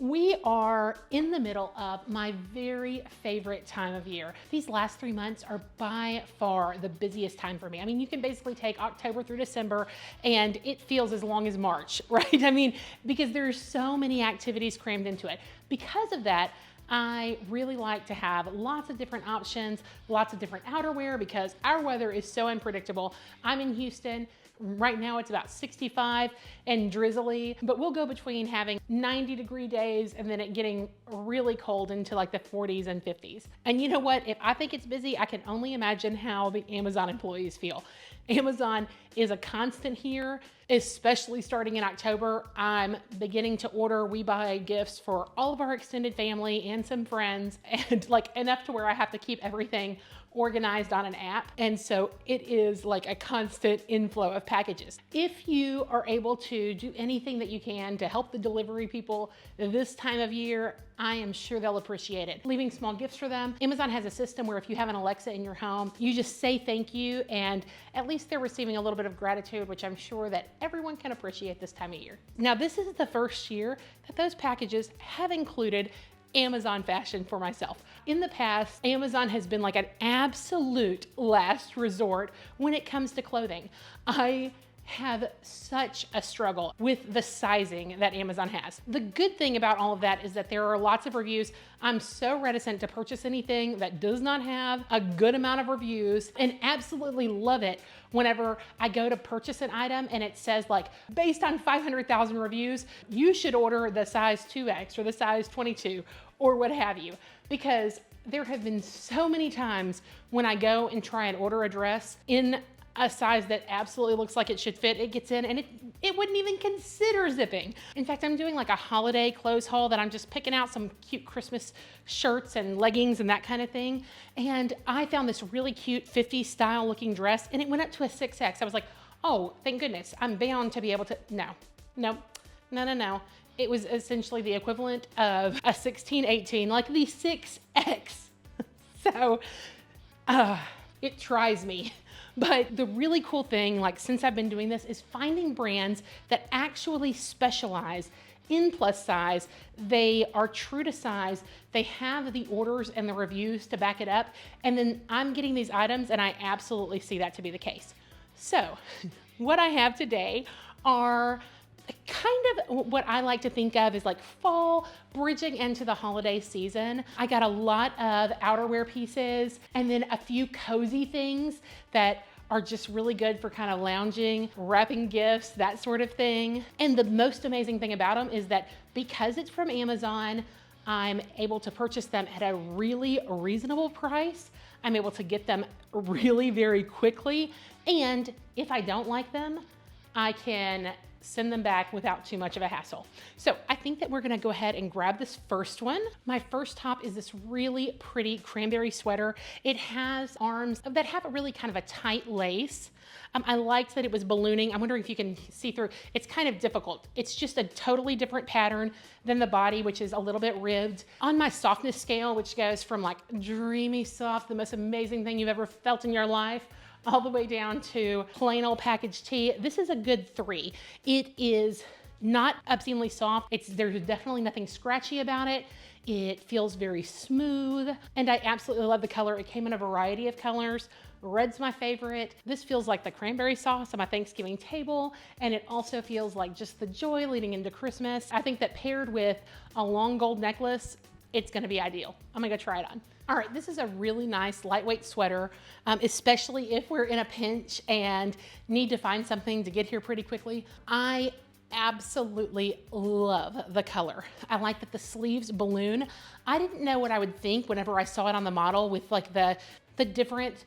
We are in the middle of my very favorite time of year. These last 3 months are by far the busiest time for me. I mean, you can basically take October through December and it feels as long as March, right? I mean, because there's so many activities crammed into it. Because of that, I really like to have lots of different options, lots of different outerwear because our weather is so unpredictable. I'm in Houston. Right now it's about 65 and drizzly, but we'll go between having 90-degree days and then it getting really cold into like the 40s and 50s. And you know what? If I think it's busy, I can only imagine how the Amazon employees feel. Amazon is a constant here, especially starting in October. I'm beginning to order. We buy gifts for all of our extended family and some friends, and like enough to where I have to keep everything organized on an app. And so it is like a constant inflow of packages. If you are able to do anything that you can to help the delivery people this time of year, I am sure they'll appreciate it. Leaving small gifts for them. Amazon has a system where if you have an Alexa in your home, you just say thank you, and at least they're receiving a little bit of gratitude, which I'm sure that everyone can appreciate this time of year. Now, this is the first year that those packages have included Amazon fashion for myself. In the past, Amazon has been like an absolute last resort when it comes to clothing. I have such a struggle with the sizing that Amazon has. The good thing about all of that is that there are lots of reviews. I'm so reticent to purchase anything that does not have a good amount of reviews, and absolutely love it whenever I go to purchase an item and it says like, based on 500,000 reviews, you should order the size 2X or the size 22 or what have you. Because there have been so many times when I go and try and order a dress in a size that absolutely looks like it should fit, it gets in and it wouldn't even consider zipping. In fact, I'm doing like a holiday clothes haul that I'm just picking out some cute Christmas shirts and leggings and that kind of thing. And I found this really cute 50s style looking dress and it went up to a 6X. I was like, oh, thank goodness, I'm bound to be able to, no. It was essentially the equivalent of a 16-18, like the 6X. So it tries me. But the really cool thing, like since I've been doing this, is finding brands that actually specialize in plus size. They are true to size. They have the orders and the reviews to back it up. And then I'm getting these items and I absolutely see that to be the case. So what I have today are kind of what I like to think of as like fall bridging into the holiday season. I got a lot of outerwear pieces and then a few cozy things that are just really good for kind of lounging, wrapping gifts, that sort of thing. And the most amazing thing about them is that because it's from Amazon, I'm able to purchase them at a really reasonable price. I'm able to get them really very quickly. And if I don't like them, I can send them back without too much of a hassle. So I think that we're gonna go ahead and grab this first one. My first top is this really pretty cranberry sweater. It has arms that have a really kind of a tight lace. I liked that it was ballooning. I'm wondering if you can see through. It's kind of difficult. It's just a totally different pattern than the body, which is a little bit ribbed. On my softness scale, which goes from like dreamy soft, the most amazing thing you've ever felt in your life, all the way down to plain old package tee, this is a good 3. It is not obscenely soft. There's definitely nothing scratchy about it. It feels very smooth, and I absolutely love the color. It came in a variety of colors. Red's my favorite. This feels like the cranberry sauce on my Thanksgiving table, and it also feels like just the joy leading into Christmas. I think that paired with a long gold necklace, it's gonna be ideal. I'm gonna go try it on. All right, this is a really nice lightweight sweater, especially if we're in a pinch and need to find something to get here pretty quickly. I absolutely love the color. I like that the sleeves balloon. I didn't know what I would think whenever I saw it on the model with like the different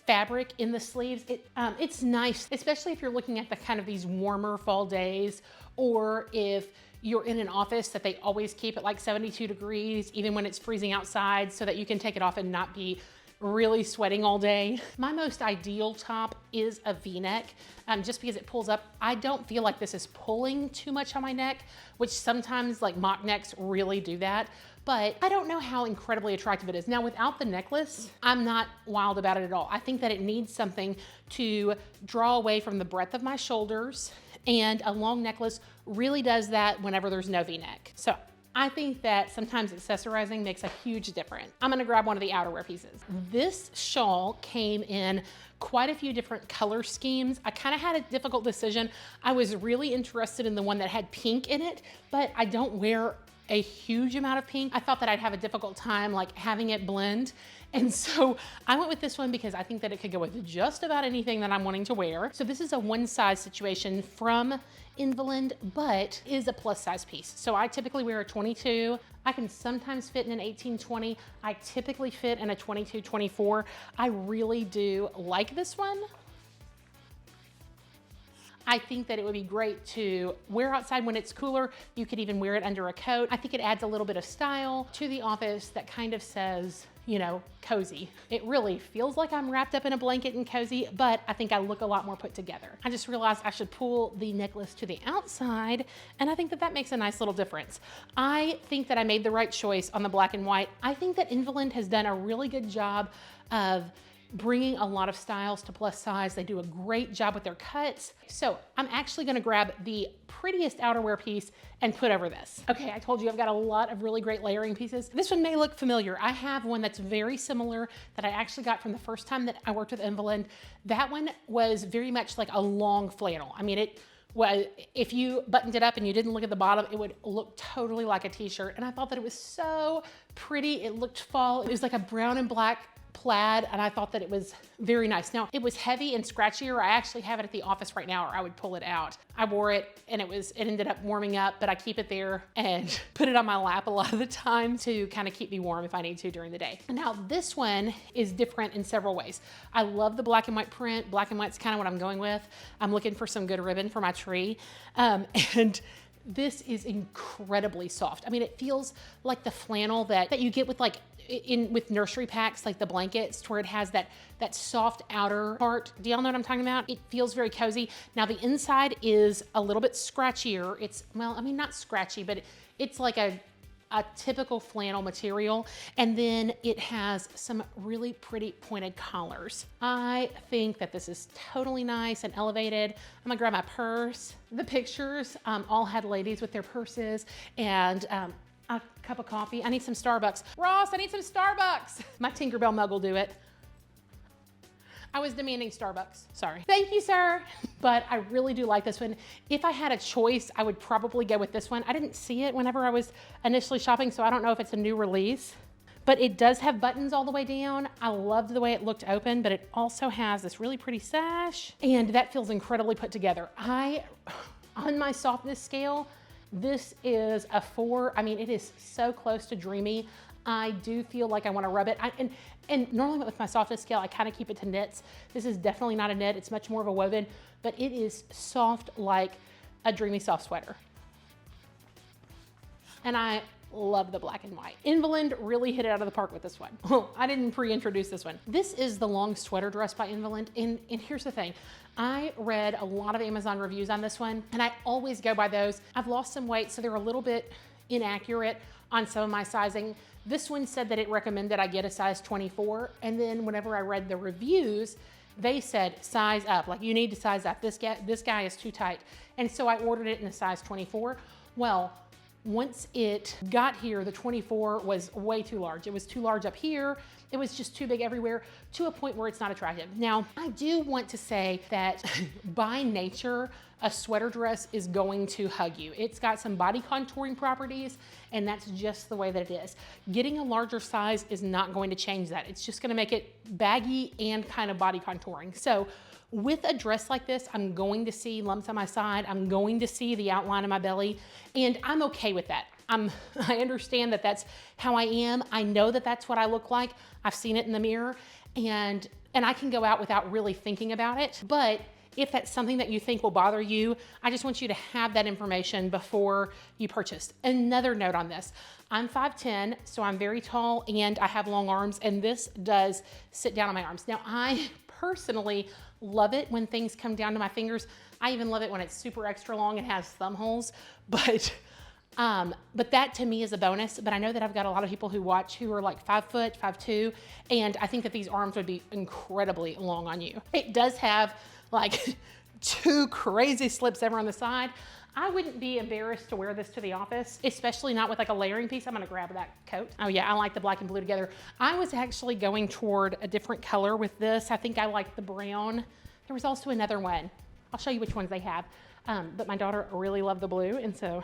fabric in the sleeves. It's nice, especially if you're looking at the kind of these warmer fall days, or if you're in an office that they always keep at like 72 degrees, even when it's freezing outside, so that you can take it off and not be really sweating all day. My most ideal top is a V-neck, just because it pulls up. I don't feel like this is pulling too much on my neck, which sometimes like mock necks really do that. But I don't know how incredibly attractive it is. Now, without the necklace, I'm not wild about it at all. I think that it needs something to draw away from the breadth of my shoulders, and a long necklace really does that whenever there's no V-neck. So I think that sometimes accessorizing makes a huge difference. I'm gonna grab one of the outerwear pieces. This shawl came in quite a few different color schemes. I kind of had a difficult decision. I was really interested in the one that had pink in it, but I don't wear a huge amount of pink. I thought that I'd have a difficult time like having it blend. And so I went with this one because I think that it could go with just about anything that I'm wanting to wear. So this is a one size situation from Invalid, but is a plus size piece. So I typically wear a 22. I can sometimes fit in an 18-20. I typically fit in a 22-24. I really do like this one. I think that it would be great to wear outside when it's cooler. You could even wear it under a coat. I think it adds a little bit of style to the office that kind of says, you know, cozy. It really feels like I'm wrapped up in a blanket and cozy, but I think I look a lot more put together. I just realized I should pull the necklace to the outside, and I think that that makes a nice little difference. I think that I made the right choice on the black and white. I think that Invalid has done a really good job of bringing a lot of styles to plus size. They do a great job with their cuts. So I'm actually gonna grab the prettiest outerwear piece and put over this. Okay, I told you I've got a lot of really great layering pieces. This one may look familiar. I have one that's very similar that I actually got from the first time that I worked with Invalid. That one was very much like a long flannel. I mean, well, if you buttoned it up and you didn't look at the bottom, it would look totally like a t-shirt. And I thought that it was so pretty. It looked fall. It was like a brown and black plaid, and I thought that it was very nice. Now, it was heavy and scratchier. I actually have it at the office right now, or I would pull it out. I wore it and it ended up warming up, but I keep it there and put it on my lap a lot of the time to kind of keep me warm if I need to during the day. Now, this one is different in several ways. I love the black and white print. Black and white's kind of what I'm going with. I'm looking for some good ribbon for my tree. And this is incredibly soft. I mean, it feels like the flannel that you get with like with nursery packs, like the blankets, to where it has that soft outer part. Do y'all know what I'm talking about? It feels very cozy. Now the inside is a little bit scratchier. It's, well, I mean, not scratchy, but it's like a typical flannel material. And then it has some really pretty pointed collars. I think that this is totally nice and elevated. I'm gonna grab my purse. The pictures all had ladies with their purses and a cup of coffee. I need some Starbucks. Ross, I need some Starbucks. My Tinkerbell mug will do it. I was demanding Starbucks, sorry. Thank you, sir. But I really do like this one. If I had a choice, I would probably go with this one. I didn't see it whenever I was initially shopping, so I don't know if it's a new release, but it does have buttons all the way down. I loved the way it looked open, but it also has this really pretty sash, and that feels incredibly put together. On my softness scale, this is a 4. I mean, it is so close to dreamy. I do feel like I want to rub it. And normally with my softness scale, I kind of keep it to knits. This is definitely not a knit. It's much more of a woven, but it is soft like a dreamy soft sweater. And I love the black and white. Invalid really hit it out of the park with this one. Oh, I didn't pre-introduce this one. This is the long sweater dress by Invalid. And here's the thing. I read a lot of Amazon reviews on this one, and I always go by those. I've lost some weight, so they're a little bit inaccurate on some of my sizing. This one said that it recommended I get a size 24, and then whenever I read the reviews, they said size up, like you need to size up. This guy is too tight. And so I ordered it in a size 24. Well, once it got here, the 24 was way too large. It was too large up here. It was just too big everywhere, to a point where it's not attractive. Now, I do want to say that by nature, a sweater dress is going to hug you. It's got some body contouring properties, and that's just the way that it is. Getting a larger size is not going to change that. It's just gonna make it baggy and kind of body contouring. So with a dress like this, I'm going to see lumps on my side. I'm going to see the outline of my belly, and I'm okay with that. I understand that that's how I am. I know that that's what I look like. I've seen it in the mirror, and I can go out without really thinking about it. But if that's something that you think will bother you, I just want you to have that information before you purchase. Another note on this, I'm 5'10", so I'm very tall and I have long arms, and this does sit down on my arms. Now, I personally love it when things come down to my fingers. I even love it when it's super extra long and has thumb holes, but that to me is a bonus. But I know that I've got a lot of people who watch who are like 5 foot, 5'2", and I think that these arms would be incredibly long on you. It does have like 2 crazy slips over on the side. I wouldn't be embarrassed to wear this to the office, especially not with like a layering piece. I'm gonna grab that coat. Oh yeah, I like the black and blue together. I was actually going toward a different color with this. I think I like the brown. There was also another one. I'll show you which ones they have. But my daughter really loved the blue, and so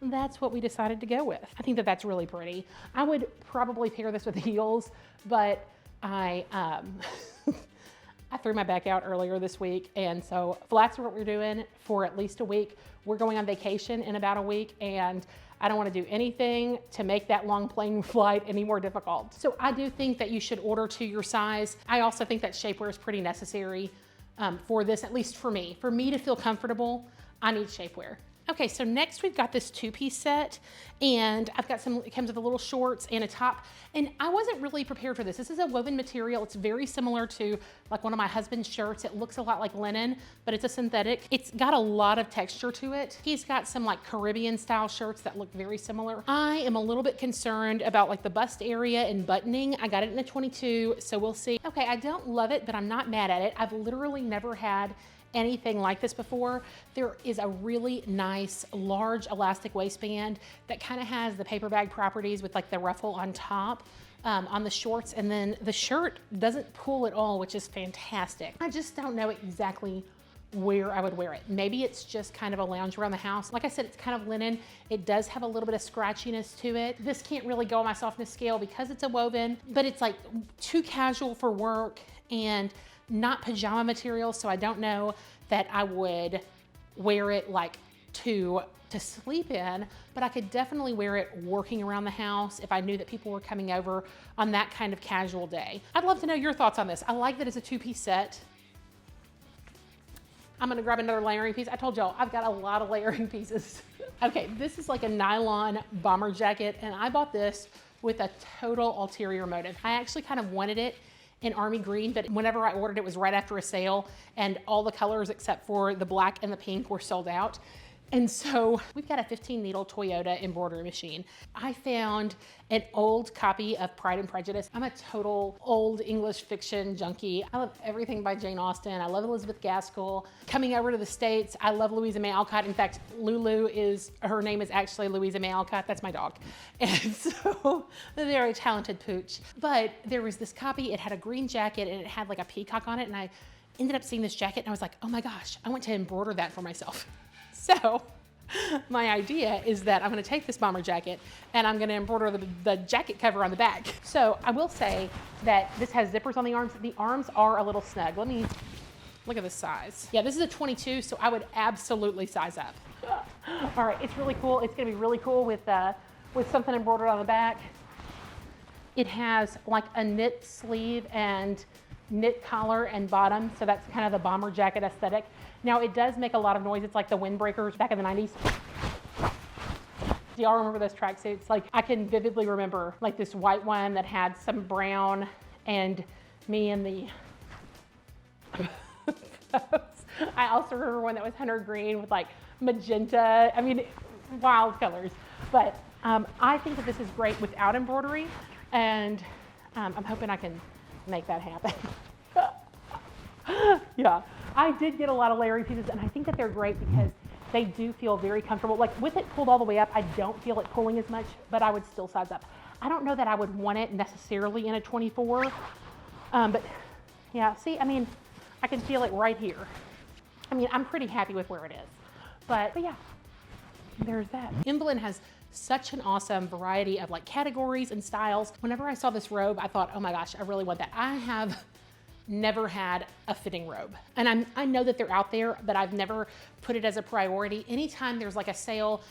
that's what we decided to go with. I think that that's really pretty. I would probably pair this with heels, but I threw my back out earlier this week, and so flats are what we're doing for at least a week. We're going on vacation in about a week, and I don't want to do anything to make that long plane flight any more difficult. So I do think that you should order to your size. I also think that shapewear is pretty necessary for this, at least for me. For me to feel comfortable, I need shapewear. Okay, so next we've got this two-piece set, and I've got some, it comes with a little shorts and a top, and I wasn't really prepared for this. This is a woven material. It's very similar to like one of my husband's shirts. It looks a lot like linen, but it's a synthetic. It's got a lot of texture to it. He's got some like Caribbean style shirts that look very similar. I am a little bit concerned about like the bust area and buttoning. I got it in a 22, so we'll see. Okay, I don't love it, but I'm not mad at it. I've literally never had anything like this before. There is a really nice large elastic waistband that kind of has the paper bag properties with like the ruffle on top on the shorts, and then the shirt doesn't pull at all, which is fantastic. I just don't know exactly where I would wear it. Maybe it's just kind of a lounge around the house. Like I said, it's kind of linen. It does have a little bit of scratchiness to it. This can't really go on my softness scale because it's a woven, but it's like too casual for work and not pajama material, so I don't know that I would wear it like to sleep in, but I could definitely wear it working around the house if I knew that people were coming over on that kind of casual day. I'd love to know your thoughts on this. I like that it's a two-piece set. I'm gonna grab another layering piece. I told y'all, I've got a lot of layering pieces. Okay, this is like a nylon bomber jacket, and I bought this with a total ulterior motive. I actually kind of wanted it in army green, but whenever I ordered it was right after a sale, and all the colors except for the black and the pink were sold out. And so we've got a 15 needle Toyota embroidery machine. I found an old copy of Pride and Prejudice. I'm a total old English fiction junkie. I love everything by Jane Austen. I love Elizabeth Gaskell. Coming over to the States, I love Louisa May Alcott. In fact, Lulu her name is actually Louisa May Alcott. That's my dog. And so, a very talented pooch. But there was this copy, it had a green jacket and it had like a peacock on it. And I ended up seeing this jacket and I was like, oh my gosh, I want to embroider that for myself. So my idea is that I'm gonna take this bomber jacket and I'm gonna embroider the jacket cover on the back. So I will say that this has zippers on the arms. The arms are a little snug. Let me look at the size. Yeah, this is a 22, so I would absolutely size up. All right, it's really cool. It's gonna be really cool with something embroidered on the back. It has like a knit sleeve and knit collar and bottom, so that's kind of the bomber jacket aesthetic. Now it does make a lot of noise. It's like the windbreakers back in the 90s. Do y'all remember those tracksuits? Like I can vividly remember like this white one that had some brown and me in the I also remember one that was hunter green with like magenta. I mean, wild colors. But I think that this is great without embroidery, and I'm hoping I can make that happen. Yeah, I did get a lot of layering pieces, and I think that they're great because they do feel very comfortable. Like with it pulled all the way up, I don't feel it pulling as much, but I would still size up. I don't know that I would want it necessarily in a 24, but yeah, see, I mean, I can feel it right here. I mean, I'm pretty happy with where it is, but yeah, there's that. Emblem has such an awesome variety of like categories and styles. Whenever I saw this robe, I thought, oh my gosh, I really want that. I have never had a fitting robe, and I know that they're out there, but I've never put it as a priority. Anytime there's like a sale,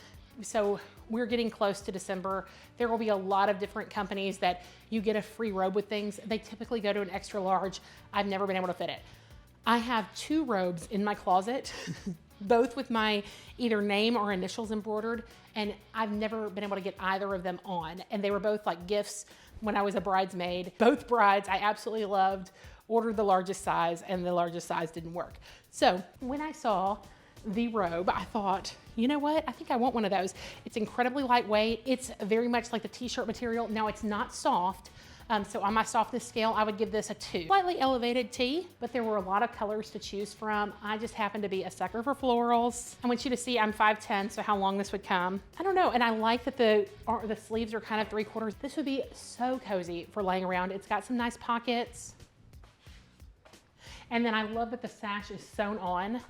so we're getting close to December, there will be a lot of different companies that you get a free robe with things. They typically go to an extra large. I've never been able to fit it. I have 2 robes in my closet, both with my either name or initials embroidered, and I've never been able to get either of them on. And they were both like gifts when I was a bridesmaid. Both brides I absolutely loved. Ordered the largest size, and the largest size didn't work. So when I saw the robe, I thought, you know what? I think I want one of those. It's incredibly lightweight. It's very much like the t-shirt material. Now it's not soft, So on my softness scale, I would give this a 2. Slightly elevated T, but there were a lot of colors to choose from. I just happen to be a sucker for florals. I want you to see I'm 5'10", so how long this would come. I don't know, and I like that the sleeves are kind of 3/4. This would be so cozy for laying around. It's got some nice pockets. And then I love that the sash is sewn on.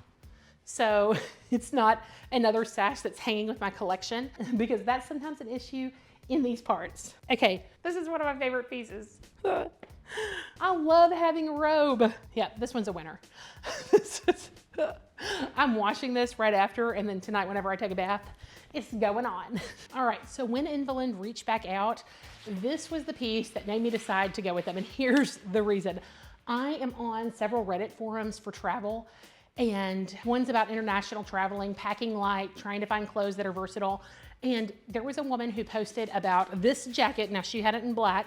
So it's not another sash that's hanging with my collection, because that's sometimes an issue in these parts. Okay, this is one of my favorite pieces. I love having a robe. Yeah, this one's a winner. I'm washing this right after, and then tonight whenever I take a bath, it's going on. All right, so when Invalin reached back out, this was the piece that made me decide to go with them, and here's the reason. I am on several Reddit forums for travel, and one's about international traveling, packing light, trying to find clothes that are versatile. And there was a woman who posted about this jacket. Now, she had it in black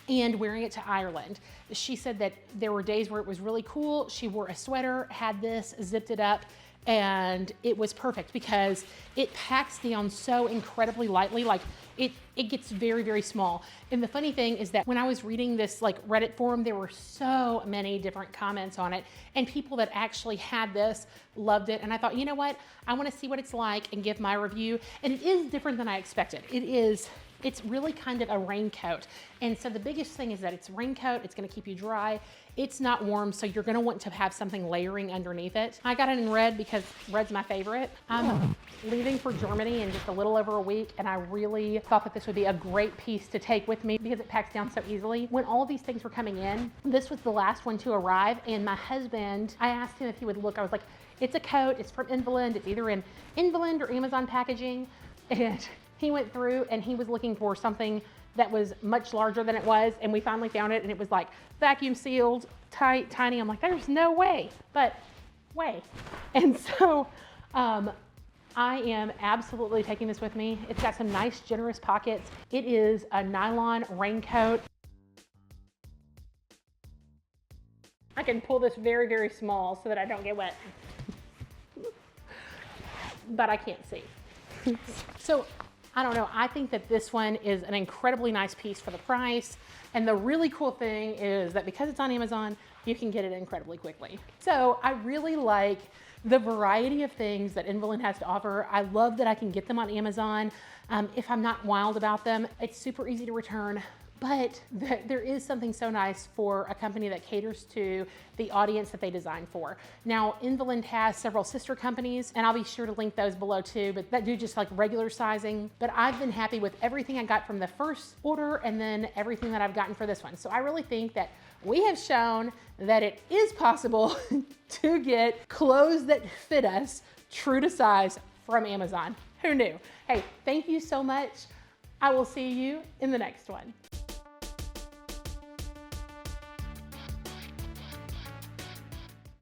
and wearing it to Ireland. She said that there were days where it was really cool. She wore a sweater, had this, zipped it up, and it was perfect because it packs down so incredibly lightly. Like it gets very, very small. And the funny thing is that when I was reading this like Reddit forum, there were so many different comments on it, and people that actually had this loved it. And I thought, you know what? I want to see what it's like and give my review. And it is different than I expected. It's really kind of a raincoat. And so the biggest thing is that it's raincoat, it's gonna keep you dry, it's not warm, so you're gonna want to have something layering underneath it. I got it in red because red's my favorite. I'm leaving for Germany in just a little over a week, and I really thought that this would be a great piece to take with me because it packs down so easily. When all of these things were coming in, this was the last one to arrive, and my husband, I asked him if he would look. I was like, it's a coat, it's from Invalin, it's either in Invalin or Amazon packaging, and he went through and he was looking for something that was much larger than it was, and we finally found it, and it was like vacuum sealed, tight, tiny. I'm like, there's no way, but way. And so I am absolutely taking this with me. It's got some nice, generous pockets. It is a nylon raincoat. I can pull this very, very small so that I don't get wet, but I can't see. So I don't know, I think that this one is an incredibly nice piece for the price. And the really cool thing is that because it's on Amazon, you can get it incredibly quickly. So I really like the variety of things that Invalin has to offer. I love that I can get them on Amazon. If I'm not wild about them, it's super easy to return. But there is something so nice for a company that caters to the audience that they design for. Now, Invalin has several sister companies, and I'll be sure to link those below too, but that do just like regular sizing. But I've been happy with everything I got from the first order and then everything that I've gotten for this one. So I really think that we have shown that it is possible to get clothes that fit us true to size from Amazon. Who knew? Hey, thank you so much. I will see you in the next one.